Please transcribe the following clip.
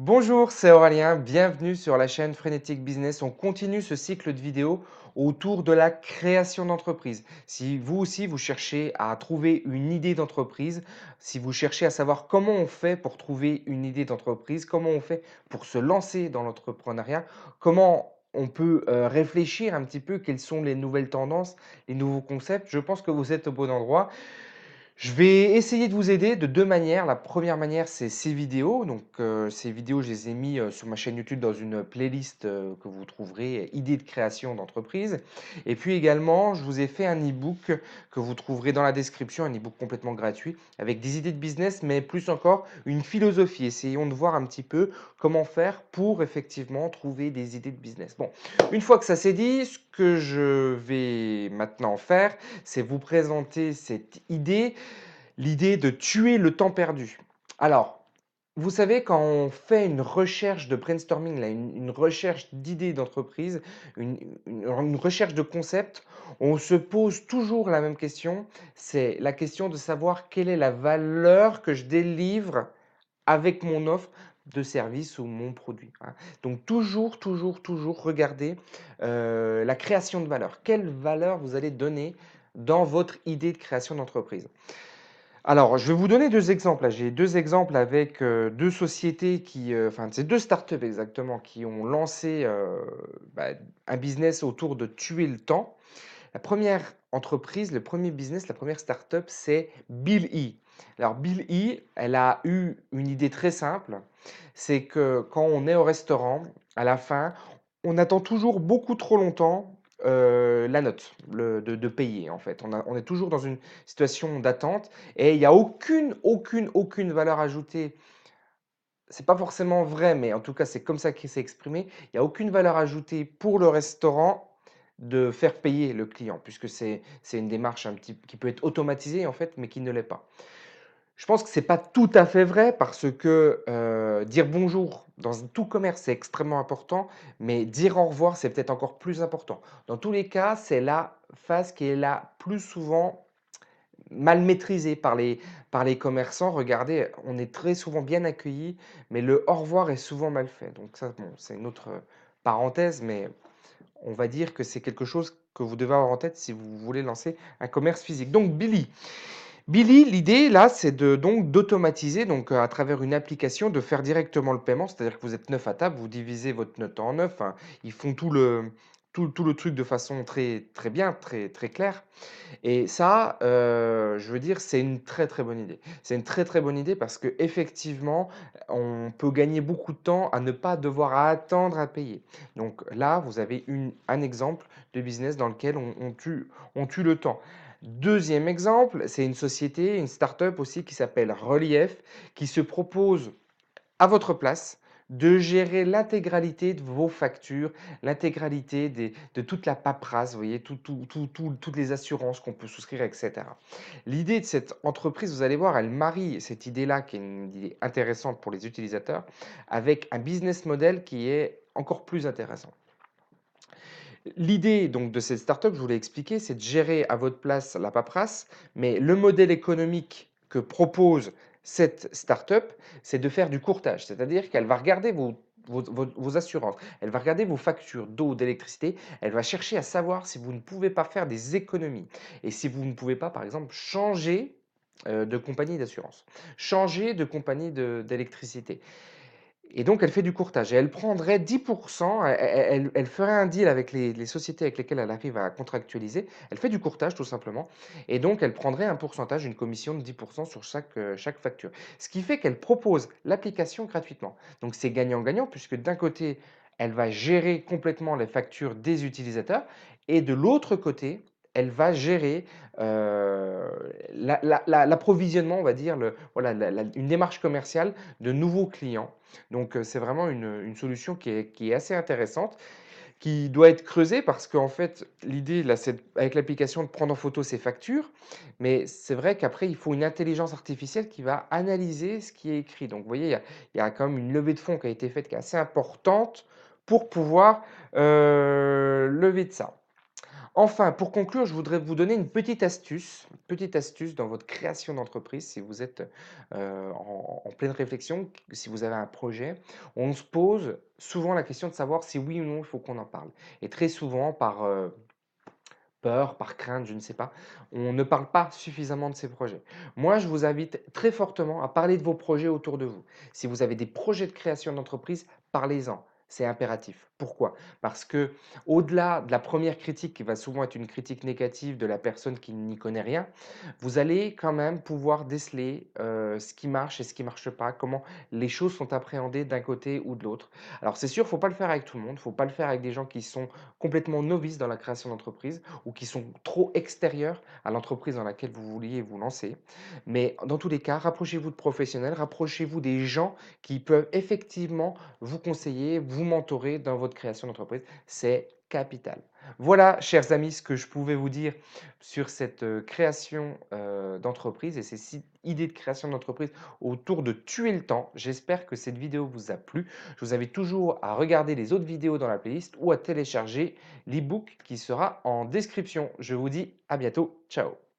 Bonjour, c'est Aurélien, bienvenue sur la chaîne Frénétique Business. On continue ce cycle de vidéos autour de la création d'entreprise. Si vous aussi, vous cherchez à trouver une idée d'entreprise, si vous cherchez à savoir comment on fait pour trouver une idée d'entreprise, comment on fait pour se lancer dans l'entrepreneuriat, comment on peut réfléchir un petit peu, quelles sont les nouvelles tendances, les nouveaux concepts, je pense que vous êtes au bon endroit. Je vais essayer de vous aider de 2 manières. La première manière, c'est ces vidéos. Donc, ces vidéos, je les ai mis, sur ma chaîne YouTube dans une playlist, que vous trouverez, idées de création d'entreprise. Et puis également, je vous ai fait un e-book que vous trouverez dans la description, un e-book complètement gratuit avec des idées de business, mais plus encore une philosophie. Essayons de voir un petit peu comment faire pour effectivement trouver des idées de business. Bon, une fois que ça c'est dit, ce que je vais maintenant faire, c'est vous présenter cette idée, l'idée de tuer le temps perdu. Alors, vous savez, quand on fait une recherche de brainstorming, là, une recherche d'idées d'entreprise, une recherche de concept, on se pose toujours la même question, c'est la question de savoir quelle est la valeur que je délivre avec mon offre de service ou mon produit. Voilà. Donc toujours regarder la création de valeur. Quelle valeur vous allez donner dans votre idée de création d'entreprise? Alors, je vais vous donner 2 exemples là. J'ai 2 exemples avec, 2 sociétés qui, enfin, c'est 2 startups exactement qui ont lancé, bah, un business autour de tuer le temps. La première entreprise, le premier business, la première startup, c'est Bill E. Alors Bill E, elle a eu une idée très simple, c'est que quand on est au restaurant, à la fin, on attend toujours beaucoup trop longtemps, la note, de payer en fait. On est toujours dans une situation d'attente et il y a aucune valeur ajoutée. C'est pas forcément vrai, mais en tout cas, c'est comme ça qu'il s'est exprimé. Il y a aucune valeur ajoutée pour le restaurant de faire payer le client, puisque c'est une démarche un petit qui peut être automatisée en fait, mais qui ne l'est pas. Je pense que c'est pas tout à fait vrai parce que, dire bonjour dans tout commerce, c'est extrêmement important, mais dire au revoir, c'est peut-être encore plus important. Dans tous les cas, c'est la phase qui est la plus souvent mal maîtrisée par les commerçants. Regardez, on est très souvent bien accueillis, mais le au revoir est souvent mal fait. Donc ça, bon, c'est une autre parenthèse, mais on va dire que c'est quelque chose que vous devez avoir en tête si vous voulez lancer un commerce physique. Donc Billy, l'idée là, c'est d'automatiser à travers une application, de faire directement le paiement. C'est-à-dire que vous êtes 9 à table, vous divisez votre note en 9. Hein. Ils font tout le truc de façon très bien, très claire. Et ça, je veux dire, c'est une très bonne idée. C'est une très bonne idée parce qu'effectivement, on peut gagner beaucoup de temps à ne pas devoir attendre à payer. Donc là, vous avez un exemple de business dans lequel on tue le temps. Deuxième exemple, c'est une société, une start-up aussi qui s'appelle Relief, qui se propose à votre place de gérer l'intégralité de vos factures, l'intégralité de toute la paperasse, vous voyez, toutes les assurances qu'on peut souscrire, etc. L'idée de cette entreprise, vous allez voir, elle marie cette idée-là, qui est une idée intéressante pour les utilisateurs, avec un business model qui est encore plus intéressant. L'idée donc de cette startup, je vous l'ai expliqué, c'est de gérer à votre place la paperasse, mais le modèle économique que propose cette startup, c'est de faire du courtage. C'est-à-dire qu'elle va regarder vos assurances, elle va regarder vos factures d'eau, d'électricité, elle va chercher à savoir si vous ne pouvez pas faire des économies et si vous ne pouvez pas, par exemple, changer de compagnie d'assurance, changer de compagnie d'électricité. Et donc, elle fait du courtage et elle prendrait 10%, elle ferait un deal avec les sociétés avec lesquelles elle arrive à contractualiser. Elle fait du courtage tout simplement et donc elle prendrait un pourcentage, une commission de 10% sur chaque facture. Ce qui fait qu'elle propose l'application gratuitement. Donc, c'est gagnant-gagnant puisque d'un côté, elle va gérer complètement les factures des utilisateurs et de l'autre côté, elle va gérer l'approvisionnement, on va dire, voilà, une démarche commerciale de nouveaux clients. Donc, c'est vraiment une solution qui est assez intéressante, qui doit être creusée parce qu'en fait, l'idée, là, c'est avec l'application de prendre en photo ses factures, mais c'est vrai qu'après, il faut une intelligence artificielle qui va analyser ce qui est écrit. Donc, vous voyez, il y a quand même une levée de fonds qui a été faite qui est assez importante pour pouvoir lever de ça. Enfin, pour conclure, je voudrais vous donner une petite astuce dans votre création d'entreprise si vous êtes, en pleine réflexion, si vous avez un projet. On se pose souvent la question de savoir si oui ou non il faut qu'on en parle et très souvent par, peur, par crainte, je ne sais pas, on ne parle pas suffisamment de ses projets. Moi, je vous invite très fortement à parler de vos projets autour de vous. Si vous avez des projets de création d'entreprise, parlez-en. C'est impératif. Pourquoi? Parce que au-delà de la première critique qui va souvent être une critique négative de la personne qui n'y connaît rien, vous allez quand même pouvoir déceler ce qui marche et ce qui ne marche pas, comment les choses sont appréhendées d'un côté ou de l'autre. Alors c'est sûr, il ne faut pas le faire avec tout le monde, il ne faut pas le faire avec des gens qui sont complètement novices dans la création d'entreprise ou qui sont trop extérieurs à l'entreprise dans laquelle vous vouliez vous lancer. Mais dans tous les cas, rapprochez-vous de professionnels, rapprochez-vous des gens qui peuvent effectivement vous conseiller, vous mentorer dans votre création d'entreprise. C'est capital. Voilà, chers amis, ce que je pouvais vous dire sur cette création d'entreprise et ces idées de création d'entreprise autour de tuer le temps. J'espère que cette vidéo vous a plu. Je vous invite toujours à regarder les autres vidéos dans la playlist ou à télécharger l'e-book qui sera en description. Je vous dis à bientôt. Ciao.